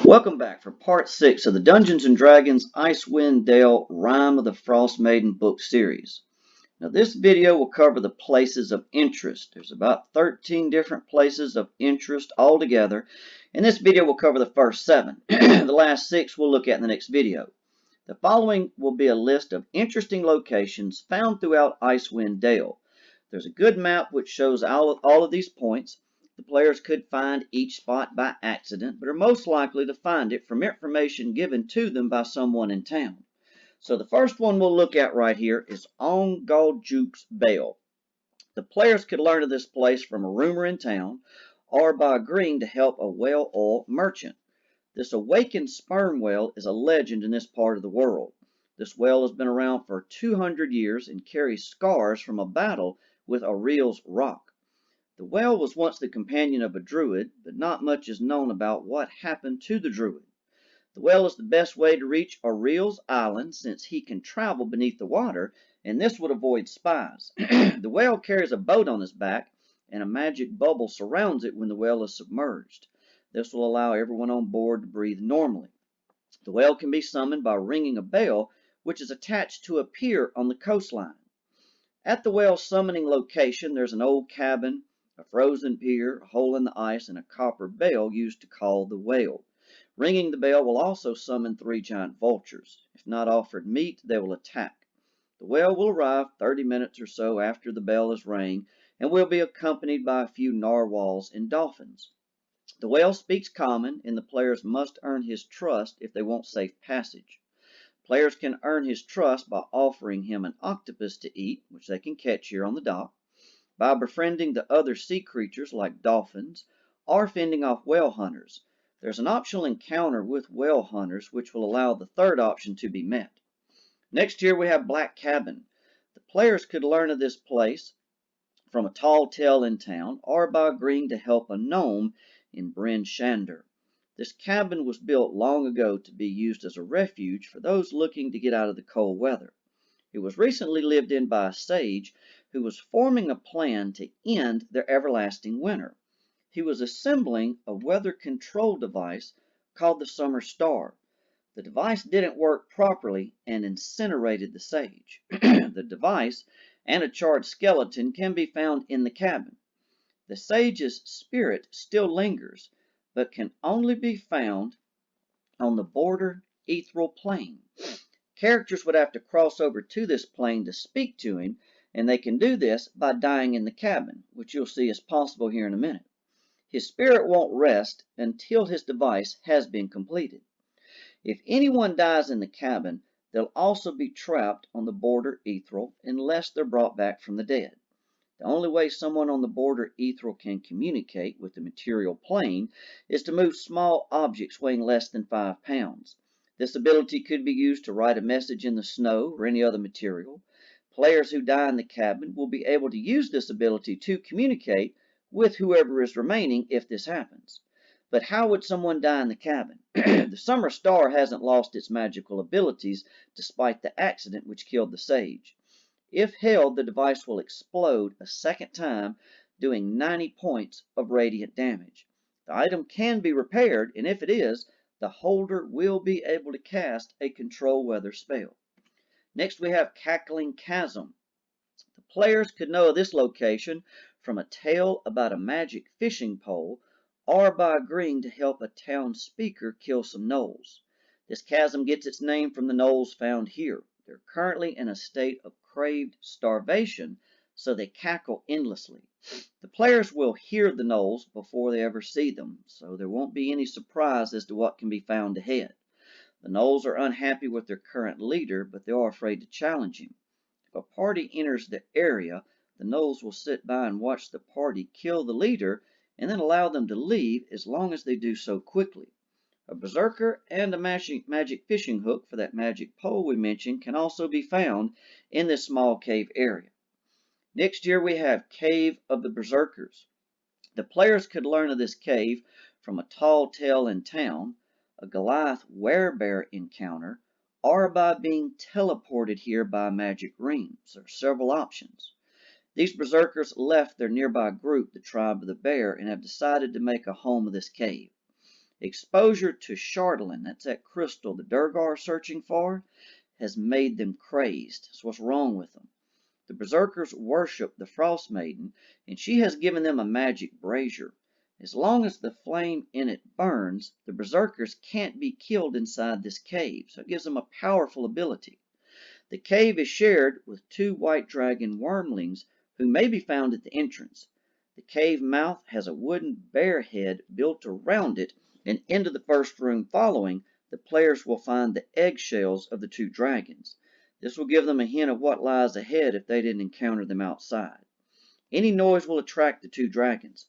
Welcome back for part 6 of the Dungeons & Dragons Icewind Dale Rime of the Frostmaiden book series. Now this video will cover the places of interest. There's about 13 different places of interest altogether, and this video will cover the first 7. The last 6 we'll look at in the next video. The following will be a list of interesting locations found throughout Icewind Dale. There's a good map which shows all of these points. The players could find each spot by accident, but are most likely to find it from information given to them by someone in town. So the first one we'll look at right here is On Galjuke's Bale. The players could learn of this place from a rumor in town or by agreeing to help a whale oil merchant. This awakened sperm whale is a legend in this part of the world. This whale has been around for 200 years and carries scars from a battle with Aurel's rock. The whale was once the companion of a druid, but not much is known about what happened to the druid. The whale is the best way to reach Aurel's island since he can travel beneath the water, and this would avoid spies. The whale carries a boat on his back, and a magic bubble surrounds it when the whale is submerged. This will allow everyone on board to breathe normally. The whale can be summoned by ringing a bell, which is attached to a pier on the coastline. At the whale summoning location, there's an old cabin, a frozen pier, a hole in the ice, and a copper bell used to call the whale. Ringing the bell will also summon 3 giant vultures. If not offered meat, they will attack. The whale will arrive 30 minutes or so after the bell is rang and will be accompanied by a few narwhals and dolphins. The whale speaks common, and the players must earn his trust if they want safe passage. Players can earn his trust by offering him an octopus to eat, which they can catch here on the dock, by befriending the other sea creatures like dolphins, or fending off whale hunters. There's an optional encounter with whale hunters which will allow the third option to be met. Next here we have Black Cabin. The players could learn of this place from a tall tale in town or by agreeing to help a gnome in Bryn Shander. This cabin was built long ago to be used as a refuge for those looking to get out of the cold weather. It was recently lived in by a sage who was forming a plan to end their everlasting winter. He was assembling a weather control device called the Summer Star. The device didn't work properly and incinerated the sage. The device and a charred skeleton can be found in the cabin. The sage's spirit still lingers, but can only be found on the border ethereal plane. Characters would have to cross over to this plane to speak to him, and they can do this by dying in the cabin, which you'll see is possible here in a minute. His spirit won't rest until his device has been completed. If anyone dies in the cabin, they'll also be trapped on the border ethereal unless they're brought back from the dead. The only way someone on the border ethereal can communicate with the material plane is to move small objects weighing less than 5 pounds. This ability could be used to write a message in the snow or any other material. Players who die in the cabin will be able to use this ability to communicate with whoever is remaining if this happens. But how would someone die in the cabin? The Summer Star hasn't lost its magical abilities despite the accident which killed the sage. If held, the device will explode a second time, doing 90 points of radiant damage. The item can be repaired, and if it is, the holder will be able to cast a control weather spell. Next we have Cackling Chasm. The players could know of this location from a tale about a magic fishing pole or by agreeing to help a town speaker kill some gnolls. This chasm gets its name from the gnolls found here. They're currently in a state of craved starvation, so they cackle endlessly. The players will hear the gnolls before they ever see them, so there won't be any surprise as to what can be found ahead. The gnolls are unhappy with their current leader, but they are afraid to challenge him. If a party enters the area, the gnolls will sit by and watch the party kill the leader and then allow them to leave as long as they do so quickly. A berserker and a magic fishing hook for that magic pole we mentioned can also be found in this small cave area. Next here we have Cave of the Berserkers. The players could learn of this cave from a tall tale in town, a Goliath werebear encounter, or by being teleported here by a magic ring. So there are several options. These berserkers left their nearby group, the Tribe of the Bear, and have decided to make a home of this cave. Exposure to Chardalin, that's that crystal the Durgar are searching for, has made them crazed. That's what's wrong with them. The Berserkers worship the Frostmaiden, and she has given them a magic brazier. As long as the flame in it burns, the Berserkers can't be killed inside this cave, so it gives them a powerful ability. The cave is shared with 2 white dragon wormlings who may be found at the entrance. The cave mouth has a wooden bear head built around it, and into the first room following, the players will find the eggshells of the 2 dragons. This will give them a hint of what lies ahead if they didn't encounter them outside. Any noise will attract the 2 dragons.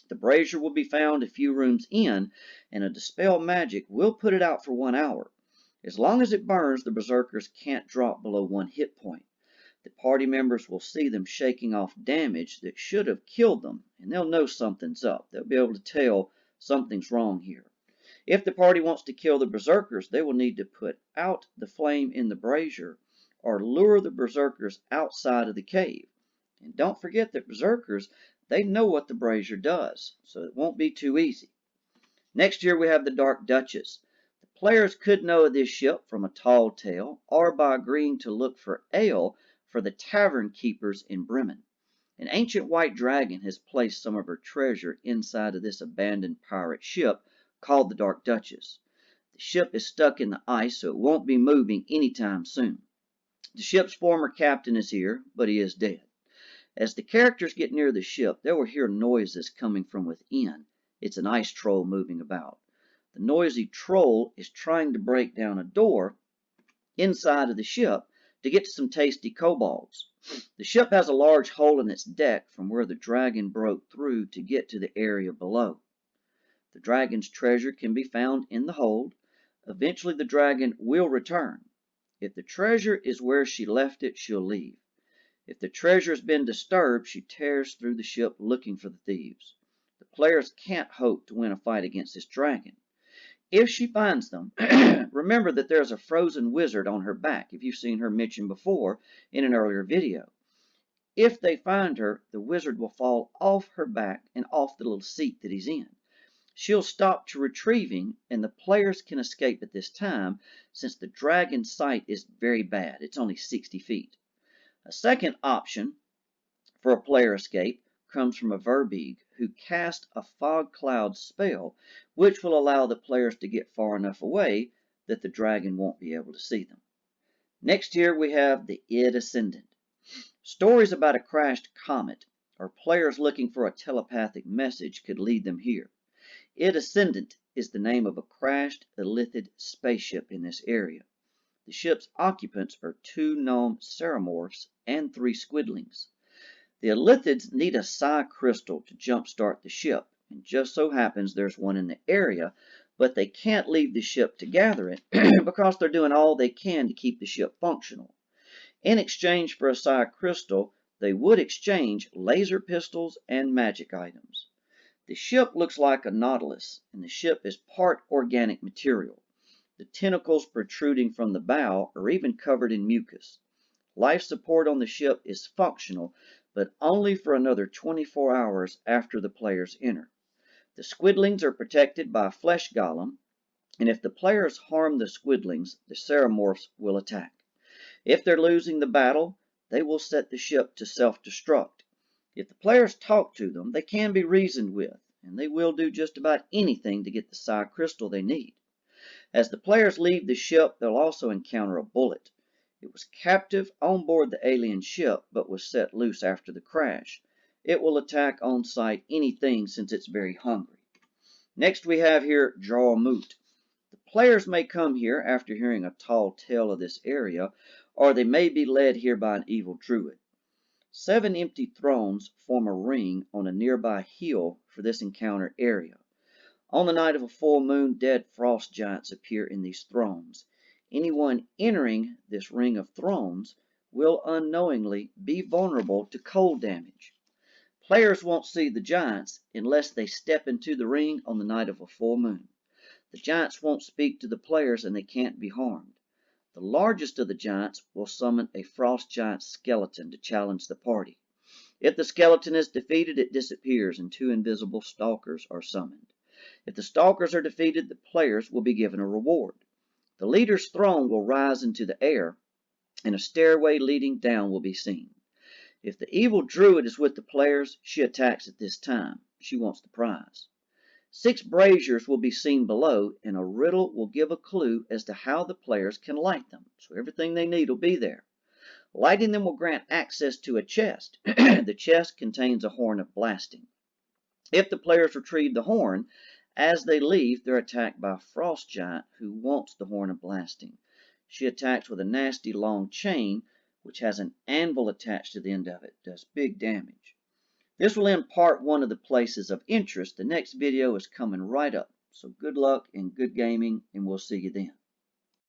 The brazier will be found a few rooms in, and a dispel magic will put it out for 1 hour. As long as it burns, the Berserkers can't drop below 1 hit point. The party members will see them shaking off damage that should have killed them, and they'll know something's up. They'll be able to tell something's wrong here. If the party wants to kill the Berserkers, they will need to put out the flame in the brazier or lure the Berserkers outside of the cave. And don't forget that Berserkers, they know what the brazier does, so it won't be too easy. Next here we have the Dark Duchess. The players could know of this ship from a tall tale or by agreeing to look for ale for the tavern keepers in Bremen. An ancient white dragon has placed some of her treasure inside of this abandoned pirate ship called the Dark Duchess. The ship is stuck in the ice, so it won't be moving anytime soon. The ship's former captain is here, but he is dead. As the characters get near the ship, they will hear noises coming from within. It's an ice troll moving about. The noisy troll is trying to break down a door inside of the ship to get to some tasty kobolds. The ship has a large hole in its deck from where the dragon broke through to get to the area below. The dragon's treasure can be found in the hold. Eventually the dragon will return. If the treasure is where she left it, she'll leave. If the treasure has been disturbed, she tears through the ship looking for the thieves. The players can't hope to win a fight against this dragon. If she finds them, remember that there's a frozen wizard on her back, if you've seen her mentioned before in an earlier video. If they find her, the wizard will fall off her back and off the little seat that he's in. She'll stop to retrieving, and the players can escape at this time since the dragon's sight is very bad. It's only 60 feet. A second option for a player escape comes from a Verbeeg who cast a fog cloud spell, which will allow the players to get far enough away that the dragon won't be able to see them. Next here we have the Ascendant. Stories about a crashed comet or players looking for a telepathic message could lead them here. Ascendant is the name of a crashed elithid spaceship in this area. The ship's occupants are 2 gnome ceramorphs and 3 squidlings. The elithids need a psi crystal to jumpstart the ship, and just so happens there's one in the area, but they can't leave the ship to gather it because they're doing all they can to keep the ship functional. In exchange for a psi crystal, they would exchange laser pistols and magic items. The ship looks like a nautilus, and the ship is part organic material. The tentacles protruding from the bow are even covered in mucus. Life support on the ship is functional, but only for another 24 hours after the players enter. The squidlings are protected by a flesh golem, and if the players harm the squidlings, the ceramorphs will attack. If they're losing the battle, they will set the ship to self-destruct. If the players talk to them, they can be reasoned with, and they will do just about anything to get the psi crystal they need. As the players leave the ship, they'll also encounter a bullet. It was captive on board the alien ship, but was set loose after the crash. It will attack on sight anything since it's very hungry. Next we have here Drawmoot. The players may come here after hearing a tall tale of this area, or they may be led here by an evil druid. 7 empty thrones form a ring on a nearby hill for this encounter area. On the night of a full moon, dead frost giants appear in these thrones. Anyone entering this ring of thrones will unknowingly be vulnerable to cold damage. Players won't see the giants unless they step into the ring on the night of a full moon. The giants won't speak to the players and they can't be harmed. The largest of the giants will summon a frost giant skeleton to challenge the party. If the skeleton is defeated, it disappears and 2 invisible stalkers are summoned. If the stalkers are defeated, the players will be given a reward. The leader's throne will rise into the air, and a stairway leading down will be seen. If the evil druid is with the players, she attacks at this time. She wants the prize. 6 braziers will be seen below, and a riddle will give a clue as to how the players can light them. So everything they need will be there. Lighting them will grant access to a chest. The chest contains a horn of blasting. If the players retrieve the horn, as they leave, they're attacked by a frost giant who wants the horn of blasting. She attacks with a nasty long chain, which has an anvil attached to the end of it. It does big damage. This will end part 1 of the places of interest. The next video is coming right up. So good luck and good gaming, and we'll see you then.